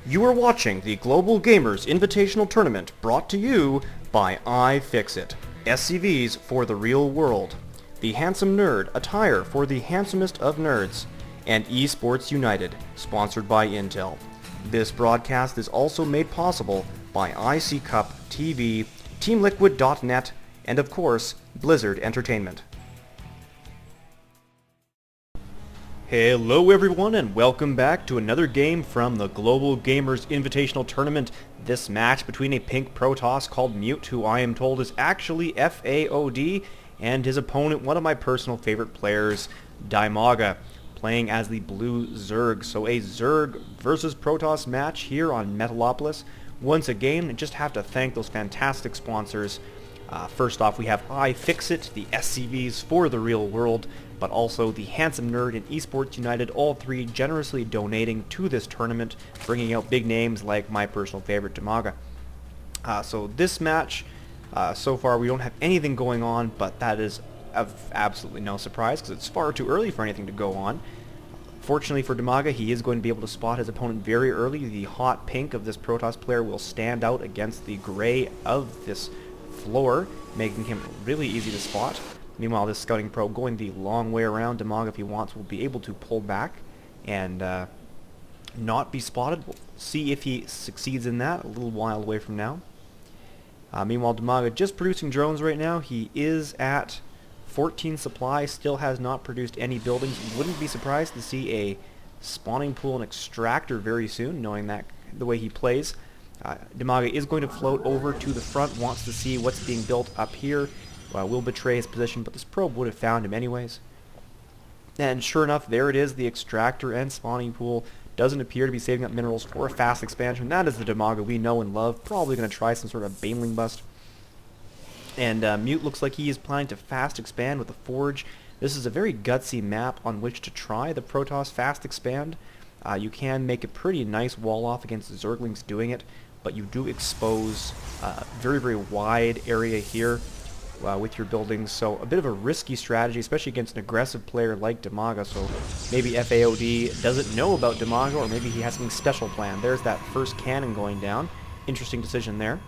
You are watching the Global Gamers Invitational Tournament brought to you by iFixit. SCVs for the real world. The Handsome Nerd attire for the handsomest of nerds. And Esports United, sponsored by Intel. This broadcast is also made possible by IC Cup TV, TeamLiquid.net, and of course, Blizzard Entertainment. Hello everyone and welcome back to another game from the Global Gamers Invitational Tournament. This match between a pink Protoss called Mute, who I am told is actually F.A.O.D, and his opponent, one of my personal favorite players, Dimaga, playing as the blue Zerg. So a Zerg versus Protoss match here on Metalopolis. Once again, I just have to thank those fantastic sponsors. First off, we have iFixit, the SCVs for the real world, but also the Handsome Nerd and Esports United, all three generously donating to this tournament, bringing out big names like my personal favorite, Dimaga. So this match, so far we don't have anything going on, but that is of absolutely no surprise because it's far too early for anything to go on. Fortunately for Dimaga, he is going to be able to spot his opponent very early. The hot pink of this Protoss player will stand out against the gray of this floor, making him really easy to spot. Meanwhile, this scouting probe going the long way around. Dimaga, if he wants, will be able to pull back and not be spotted. We'll see if he succeeds in that a little while away from now. Meanwhile, Dimaga just producing drones right now. He is at 14 supply, still has not produced any buildings. Wouldn't be surprised to see a spawning pool and extractor very soon, knowing that the way he plays. Dimaga is going to float over to the front, wants to see what's being built up here. Will betray his position, but this probe would have found him anyways. And sure enough, there it is, the extractor and spawning pool. Doesn't appear to be saving up minerals for a fast expansion. That is the Dimaga we know and love. Probably going to try some sort of baneling bust. And Mute looks like he is planning to fast expand with the Forge. This is a very gutsy map on which to try the Protoss fast expand. You can make a pretty nice wall off against the Zerglings doing it, but you do expose a very, very wide area here with your buildings. So a bit of a risky strategy, especially against an aggressive player like Dimaga. So maybe F.A.O.D doesn't know about Dimaga, or maybe he has something special planned. There's that first cannon going down. Interesting decision there.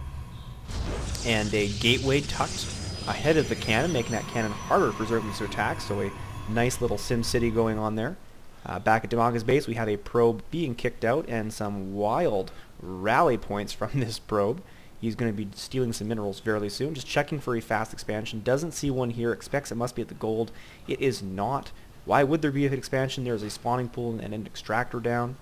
And a gateway tucked ahead of the cannon, making that cannon harder for Zerglings to attack. So a nice little Sim City going on there. Back at Dimaga's base, we have a probe being kicked out and some wild rally points from this probe. He's going to be stealing some minerals fairly soon. Just checking for a fast expansion. Doesn't see one here. Expects it must be at the gold. It is not. Why would there be an expansion? There's a spawning pool and an extractor down.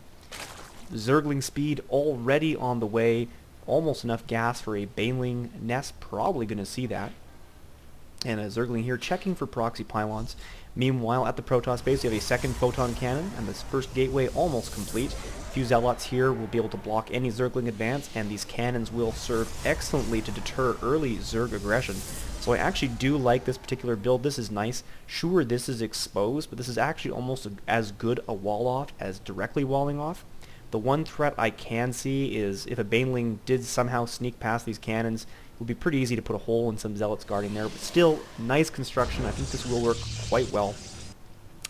Zergling speed already on the way. Almost enough gas for a baneling nest. Probably going to see that. And a Zergling here checking for proxy pylons. Meanwhile, at the Protoss base, we have a second photon cannon, and this first gateway almost complete. A few zealots here will be able to block any Zergling advance, and these cannons will serve excellently to deter early Zerg aggression. So I actually do like this particular build. This is nice. Sure, this is exposed, but this is actually almost as good a wall off as directly walling off. The one threat I can see is if a baneling did somehow sneak past these cannons, it would be pretty easy to put a hole in some zealots guarding there, but still, nice construction. I think this will work quite well.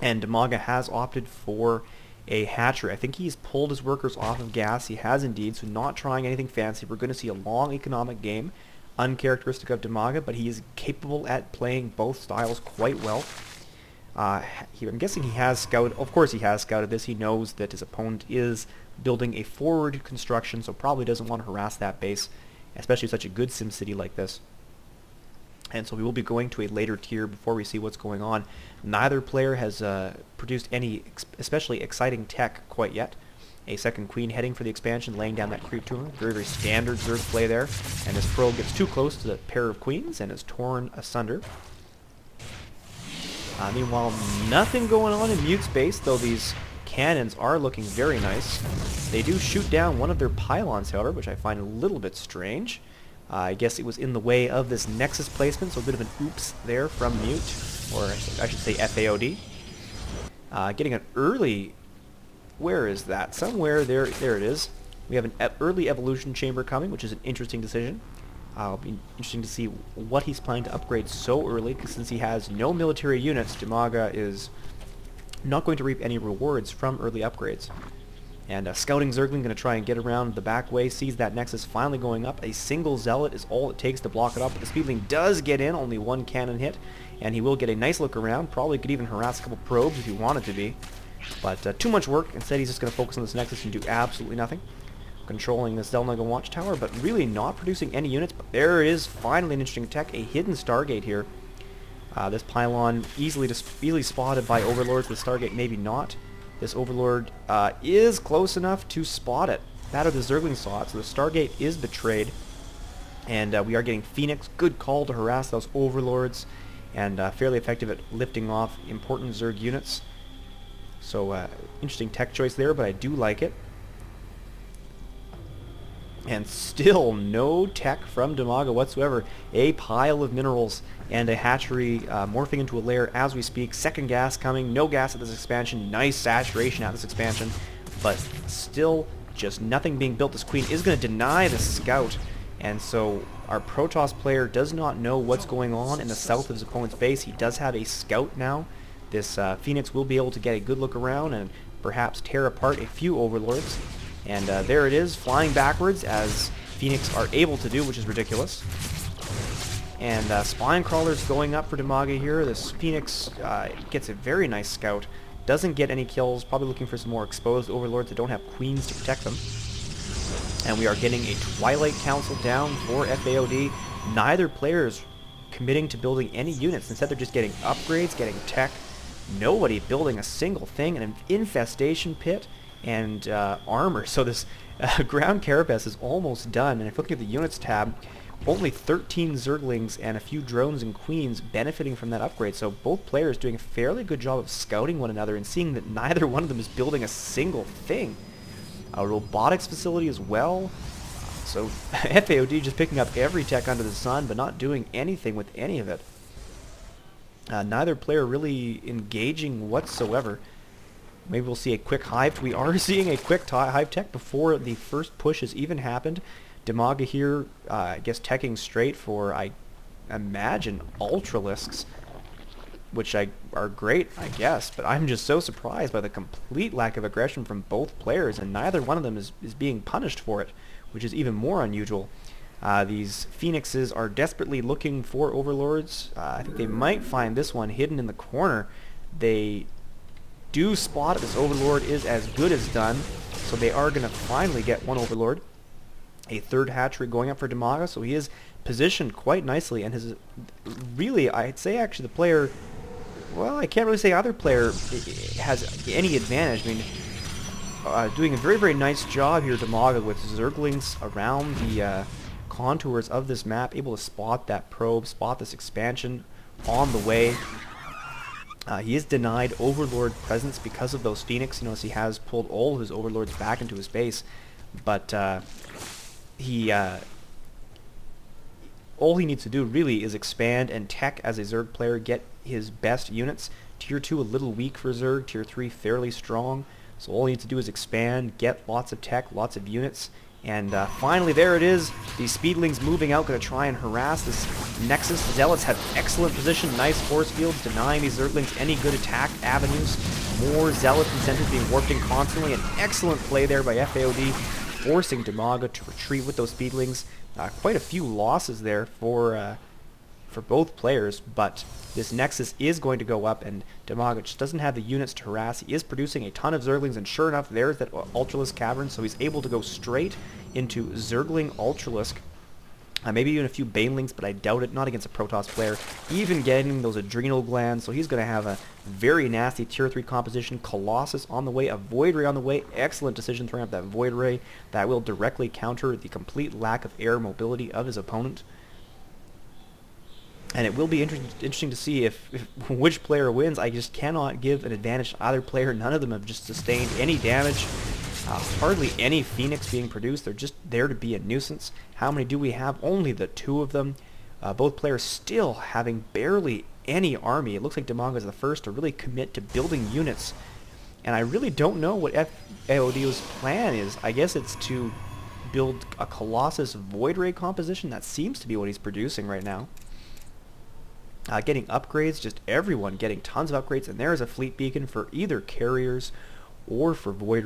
And Dimaga has opted for a hatchery. I think he's pulled his workers off of gas. He has indeed, so not trying anything fancy. We're going to see a long economic game, uncharacteristic of Dimaga, but he is capable at playing both styles quite well. I'm guessing he has scouted. Of course he has scouted this. He knows that his opponent is building a forward construction, so probably doesn't want to harass that base, especially such a good sim city like this. And so we will be going to a later tier before we see what's going on. Neither player has produced any especially exciting tech quite yet. A second queen heading for the expansion, laying down that creep to her. Very, very standard Zerg play there. And this probe gets too close to the pair of queens and is torn asunder. Meanwhile, nothing going on in Mute's base, though these cannons are looking very nice. They do shoot down one of their pylons, however, which I find a little bit strange. I guess it was in the way of this Nexus placement, so a bit of an oops there from Mute, or I should say F.A.O.D. Getting an early... Where is that? Somewhere there it is. We have an early evolution chamber coming, which is an interesting decision. It'll be interesting to see what he's planning to upgrade so early, because since he has no military units, Dimaga is not going to reap any rewards from early upgrades. And Scouting Zergling going to try and get around the back way, sees that Nexus finally going up. A single Zealot is all it takes to block it up, but the Speedling does get in, only one cannon hit, and he will get a nice look around. Probably could even harass a couple probes if he wanted to be. But too much work. Instead, he's just going to focus on this Nexus and do absolutely nothing. Controlling this Zelnaga Watchtower, but really not producing any units. But there is finally an interesting tech, a hidden Stargate here. This pylon easily spotted by Overlords. The Stargate maybe not. This Overlord is close enough to spot it. That or the Zergling saw it, so the Stargate is betrayed. And we are getting Phoenix. Good call to harass those Overlords. And fairly effective at lifting off important Zerg units. So interesting tech choice there, but I do like it. And still no tech from Dimaga whatsoever. A pile of minerals and a hatchery morphing into a lair as we speak. Second gas coming. No gas at this expansion. Nice saturation at this expansion. But still just nothing being built. This queen is going to deny the scout. And so our Protoss player does not know what's going on in the south of his opponent's base. He does have a scout now. This Phoenix will be able to get a good look around and perhaps tear apart a few Overlords. And there it is, flying backwards, as Phoenix are able to do, which is ridiculous. And Spine Crawlers going up for Dimaga here. This Phoenix gets a very nice scout. Doesn't get any kills, probably looking for some more exposed Overlords that don't have queens to protect them. And we are getting a Twilight Council down for F.A.O.D. Neither player is committing to building any units. Instead, they're just getting upgrades, getting tech. Nobody building a single thing. An infestation pit and armor. So this ground carapace is almost done. And if looking at the units tab, only 13 Zerglings and a few drones and queens benefiting from that upgrade. So both players doing a fairly good job of scouting one another and seeing that neither one of them is building a single thing. A robotics facility as well. So F.A.O.D. just picking up every tech under the sun, but not doing anything with any of it. Neither player really engaging whatsoever. Maybe we'll see a quick hive. We are seeing a quick hive tech before the first push has even happened. Dimaga here, I guess, teching straight for, I imagine, Ultralisks, which are great, I guess. But I'm just so surprised by the complete lack of aggression from both players, and neither one of them is being punished for it, which is even more unusual. These Phoenixes are desperately looking for Overlords. I think they might find this one hidden in the corner. They do spot it. This Overlord is as good as done, so they are going to finally get one Overlord. A third hatchery going up for Dimaga, so he is positioned quite nicely, and his really, I'd say actually the player, well, I can't really say either player has any advantage. I mean, doing a very, very nice job here, Dimaga, with Zerglings around the contours of this map, able to spot that probe, spot this expansion on the way. He is denied Overlord presence because of those Phoenix. You notice he has pulled all of his Overlords back into his base, but all he needs to do really is expand and tech as a Zerg player, get his best units. Tier 2 a little weak for Zerg, Tier 3 fairly strong, so all he needs to do is expand, get lots of tech, lots of units, and finally there it is. These Speedlings moving out, going to try and harass this Nexus. Zealots have excellent position, nice force fields, denying these Zerglings any good attack avenues. More Zealot incentives being warped in constantly. An excellent play there by F.A.O.D, forcing Dimaga to retreat with those Speedlings. Quite a few losses there for both players, but this Nexus is going to go up, and Dimaga just doesn't have the units to harass. He is producing a ton of Zerglings, and sure enough, there's that Ultralisk cavern, so he's able to go straight into Zergling Ultralisk. Maybe even a few Banelings, but I doubt it. Not against a Protoss player. Even getting those adrenal glands, so he's going to have a very nasty Tier 3 composition. Colossus on the way, a Void Ray on the way. Excellent decision throwing up that Void Ray. That will directly counter the complete lack of air mobility of his opponent. And it will be interesting to see if which player wins. I just cannot give an advantage to either player. None of them have just sustained any damage. Hardly any Phoenix being produced. They're just there to be a nuisance. How many do we have? Only the 2 of them. Both players still having barely any army. It looks like Dimaga is the first to really commit to building units. And I really don't know what F.A.O.D's plan is. I guess it's to build a Colossus Void Ray composition. That seems to be what he's producing right now. Getting upgrades, just everyone getting tons of upgrades. And there is a fleet beacon for either carriers or for Void Ray.